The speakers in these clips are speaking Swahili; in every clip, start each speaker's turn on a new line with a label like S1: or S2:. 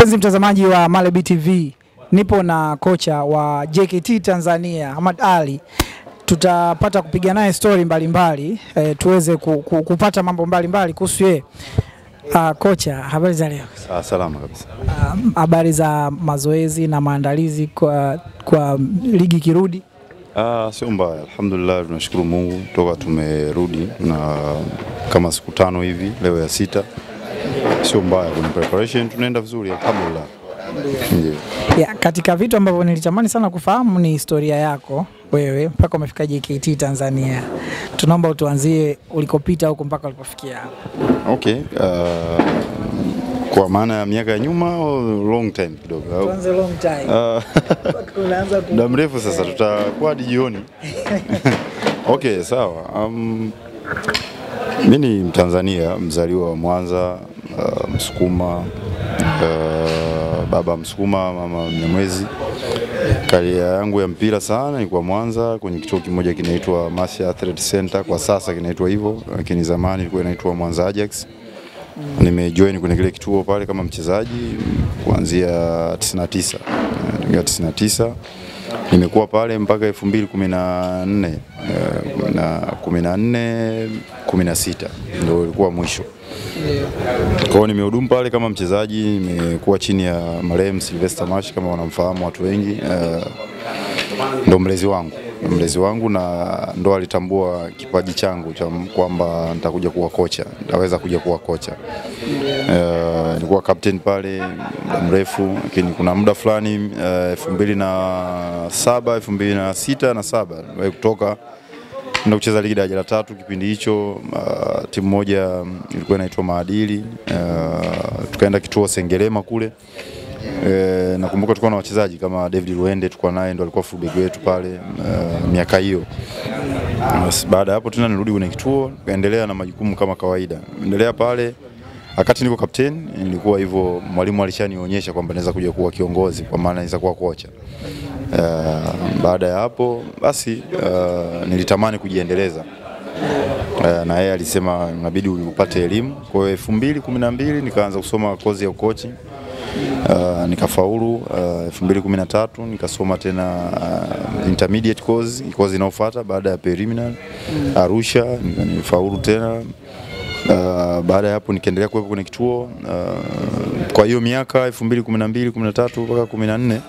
S1: Mpenzi mtazamaji wa Malebi TV, nipo na kocha wa JKT Tanzania, Ahmad Ali. Tutapata kupiga naye story mbalimbali, tuweze kupata mambo mbalimbali kuhusu yeye. Kocha, habari za leo?
S2: Salama kabisa.
S1: Habari za mazoezi na maandalizi kwa ligi kirudi?
S2: Sio mbaya, alhamdulillah, tunashukuru Mungu toka tumerudi na kama siku 5 hivi, leo ya 6. Sio mbaya, kuna preparation, tunaenda vizuri alhamdulillah.
S1: Yeah, katika vitu ambavyo nilitamani sana kufahamu ni historia yako wewe mpaka umefika JKT Tanzania. Tunaomba utuanzie ulikopita huko mpaka ulipofikia hapa.
S2: Okay, kwa maana ya miaka ya nyuma au long time kidogo?
S1: Tuanze long time. Unaanza
S2: muda mrefu sasa, tutakuwa hadi jioni. Okay, sawa. Mimi ni Mtanzania, mzaliwa wa Mwanza, Msukuma, baba Msukuma, mama Mnyamwezi. Karia yangu ya mpira sana ni kwa Mwanza kwenye kituo kimoja kinaitwa Masya Athletic Center, kwa sasa kinaitwa hivyo, lakini zamani ilikuwa inaitwa Mwanza Ajax. Nimejoin kwenye kile kituo pale kama mchezaji kuanzia 99. Nimekuwa pale mpaka 2014 na 16 ndio ilikuwa mwisho. Kwa hiyo nimehudumu pale kama mchezaji, nimekuwa chini ya marehemu Sylvester Mash, kama wanamfahamu watu wengi. Ndo mlezi wangu na ndo alitambua kipaji changu cha kwamba nitakuja kuwa kocha, nitaweza kuja kuwa kocha. Nilikuwa captain pale muda mrefu, lakini kuna muda fulani 2007, 2006 na 2007 niliwahi kutoka ndio kucheza ligi daraja la 3. Kipindi hicho timu moja ilikuwa inaitwa Maadili, tukaenda kituo Sengerema kule. Nakumbuka tulikuwa na wachezaji kama David Luende, tulikuwa naye, ndo alikuwa fullback wetu pale miaka hiyo. Baada hapo tena nirudi kwenye kituo, kaendelea na majukumu kama kawaida. Endelea pale, wakati niko captain nilikuwa hivyo, mwalimu alishanionyesha kwamba naweza kuja kuwa kiongozi, kwa maana naweza kuwa kocha. Baada ya hapo basi nilitamani kujiendeleza. Na yeye alisema inabidi upate elimu. Kwa hiyo 2012 nikaanza kusoma kozi ya coaching. Nikafaulu. 2013 nikasoma tena intermediate course inayofuata baada ya preliminary Arusha, nikafaulu tena. Baada ya hapo nikaendelea kuwepo kwenye kituo. Kwa hiyo miaka 2012, 13 mpaka 14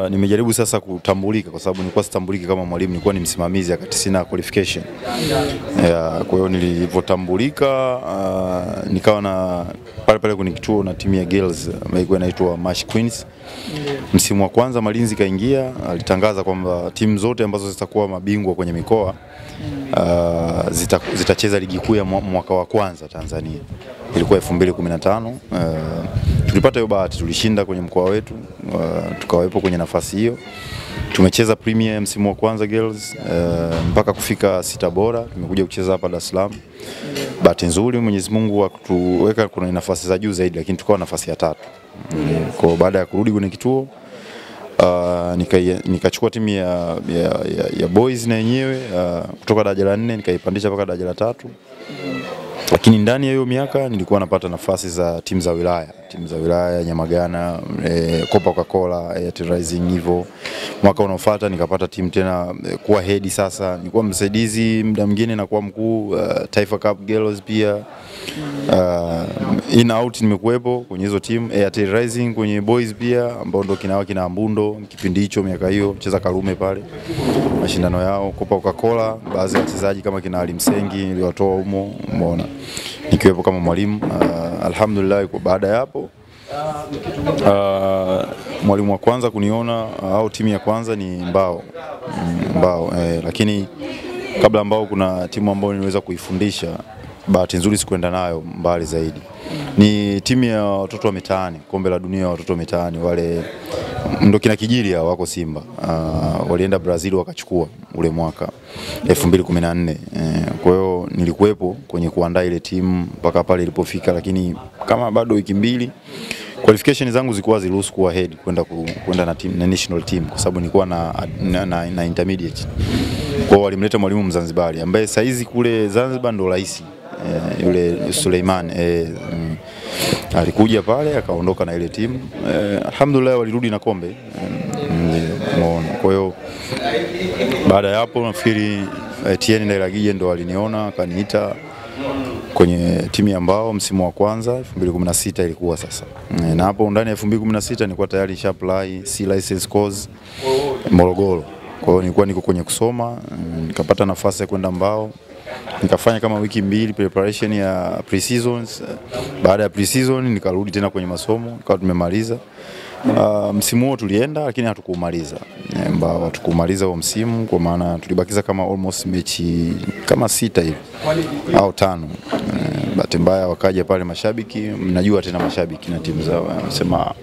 S2: nimejaribu sasa kutambulika, kwa sababu nilikuwa sitambuliki kama mwalimu, nilikuwa ni msimamizi wakati sina qualification. Kwa hiyo nilipotambulika nikawa na pale kwenye kituo na timu ya girls ambayo ilikuwa inaitwa Mash Queens. Msimu wa kwanza Malinzi kaingia, alitangaza kwamba timu zote ambazo zitakuwa mabingwa kwenye mikoa zitacheza ligi kuu ya mwaka wa kwanza Tanzania. Ilikuwa 2015. Tulipata hiyo bahati, tulishinda kwenye mkoa wetu, tukawepo kwenye nafasi hiyo. Tumecheza Premier msimu wa kwanza girls mpaka kufika 6 bora. Tumekuja kucheza hapa Dar es Salaam. Bahati nzuri Mwenyezi Mungu akatuweka kuna nafasi za juu zaidi, lakini tukawa nafasi ya 3. Kwa baada ya kurudi kwenye kituo nikachukua timu ya boys na yenyewe kutoka daraja la 4 nikaipandisha mpaka daraja la 3. Lakini ndani ya hiyo miaka nilikuwa napata nafasi za timu za wilaya, Nyamagana, Coca-Cola, Airtel Rising hivyo. Mwaka unaofuata nikapata timu tena kuwa head sasa. Nilikuwa msaidizi, muda mwingine na kuwa mkuu. Taifa Cup Girls pia. In out nimekuepo kwenye hizo timu. Airtel Rising kwenye boys pia, ambao ndo kina Ambundo kipindi hicho, miaka hiyo cheza Karume pale mashindano yao. Coca-Cola baadhi ya wachezaji kama kina Ali Msengi niliwatoa humo, umeona, nikiwepo kama mwalimu. Alhamdulillah. Kwa baada ya hapo mwalimu wa kwanza kuniona au timu ya kwanza ni Mbao. Lakini kabla Mbao kuna timu ambayo niliweza kuifundisha, bahati nzuri sikuenda nayo mbali zaidi. Ni timu ya watoto wa mitaani, kombe la dunia ya watoto wa mitaani, wale ndo kina Kijiria wako Simba. Walienda Brazil wakachukua ule mwaka 2014. Kwa hiyo nilikuwepo kwenye kuandaa ile timu mpaka pale ilipofika, lakini kama bado wiki 2 qualification zangu zilikuwa ziruhusu kuwa head kwenda na team na national team, kwa sababu nilikuwa na intermediate. Kwa hiyo walimleta mwalimu Mzanzibari ambaye saizi kule Zanzibar ndo rais, yule Suleiman. alikuja pale akaondoka na ile timu. Alhamdulillah walirudi na kombe. Umeona. Kwa hiyo baada ya hapo nafikiri Etienne Ndairagije ndo aliniona akaniita kwenye timu ya Mbao msimu wa kwanza 2016 ilikuwa sasa. Na hapo ndani ya 2016 nilikuwa tayari nisha apply C license course Morogoro. Kwa hiyo nilikuwa niko kwenye kusoma, nikapata nafasi ya kwenda Mbao. Nikafanya kama wiki mbili preparation ya pre-seasons. Baada ya pre-season nikarudi tena kwenye masomo, nikawa tumemaliza. Msimu huo tulienda lakini hatukumaliza. Mbao hatukumaliza huo msimu kwa maana tulibakiza kama almost mechi kama 6 hivi au 5. Bahati mbaya wakaja pale mashabiki, mnajua tena mashabiki na timu zao wanasema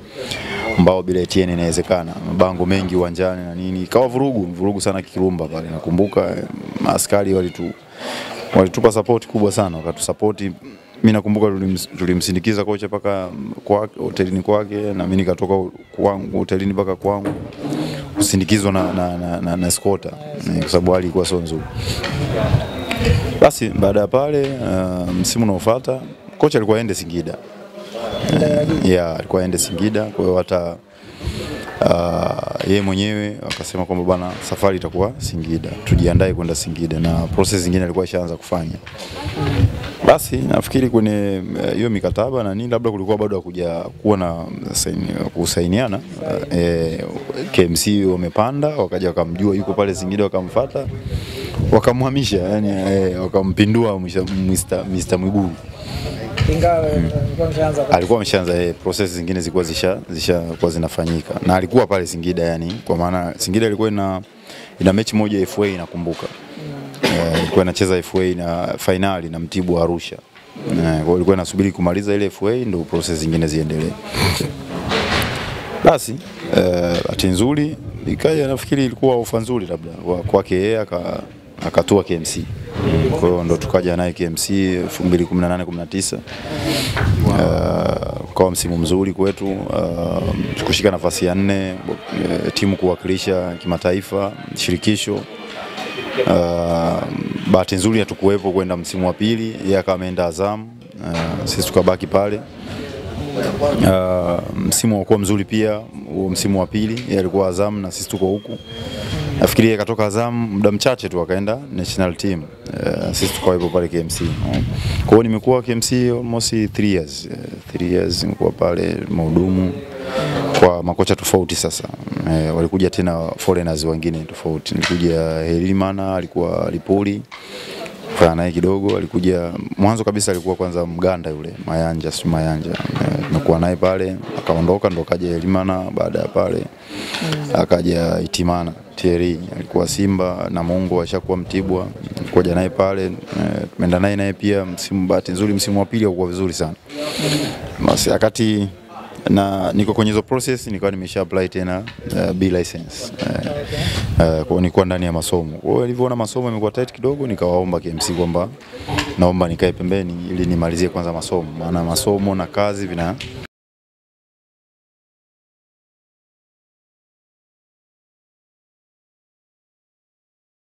S2: Mbao bila Etienne inawezekana. Mabango mengi uwanjani na nini. Ikawa vurugu sana Kirumba pale. Nakumbuka askari walitupa support kubwa sana, wakatusupport. Mimi nakumbuka tulimsindikiza kocha paka kwa hotelini kwake na mimi nikatoka kwangu hotelini paka kwangu kusindikizwa na escort kwa sababu hali ilikuwa sio nzuri. Basi baada ya pale msimu unaofuata kocha alikuwa aende Singida. Alikuwa aende Singida, kwa hiyo hata yeye mwenyewe akasema kwamba bana safari itakuwa Singida, tujiandae kwenda Singida na process zingine alikuwa ashaanza kufanya. Basi nafikiri kwenye hiyo mikataba na nini labda kulikuwa bado hakuja kuwa na kusainiana. KMC wamepanda wakaja wakamjua yuko pale Singida, wakamfuata wakamhamisha, yani wakampindua Mr. Mwigulu. Alikuwa ameshaanza process zingine zilikuwa zishakuwa zinafanyika na alikuwa pale Singida, yani kwa maana Singida ilikuwa ina mechi moja FA nakumbuka. Ilikuwa inacheza FA na finali na Mtibwa Arusha. Kwa hiyo ilikuwa inasubiri kumaliza ile FA ndio process zingine ziendelee. Basi bahati nzuri ikaja, nafikiri ilikuwa ofa nzuri labda kwake yeye akatua KMC. Kwa hiyo ndo tukaja naye KMC 2018-19. Kwa msimu mzuri kwetu, kushika nafasi ya 4, timu kuwakilisha kimataifa, shirikisho. Bahati nzuri hatukuwepo kwenda msimu wa pili, yeye akaenda Azam, sisi tukabaki pale. Msimu ulikuwa mzuri pia, huo msimu wa pili yeye alikuwa Azam na sisi tuko huku. Nafikiri yeye katoka Azam muda mchache tu akaenda national team. Sisi tukawepo pale KMC. Kwa hiyo nimekuwa KMC almost 3 years. 3 years nimekuwa pale mhudumu kwa makocha tofauti sasa. Walikuja tena foreigners wengine tofauti. Nilikuja Helimana, alikuwa Lipoli. Fana naye kidogo, alikuja mwanzo kabisa alikuwa kwanza Mganda yule, Mayanja. Tumekuwa naye pale, akaondoka ndo kaja Helimana, baada ya pale akaja Itimana, Thierry alikuwa Simba na Mungu ashakuwa Mtibwa. Kuja naye pale, tumeenda naye pia msimu, bahati nzuri msimu wa pili ulikuwa vizuri sana. Basi wakati na niko kwenye hizo process nilikuwa nimesha apply tena B license. Kwa nilikuwa ndani ya masomo. Kwa hiyo nilivyoona masomo yamekuwa tight kidogo, nikawaomba KMC kwamba naomba nikae pembeni ili nimalizie kwanza masomo, maana masomo na kazi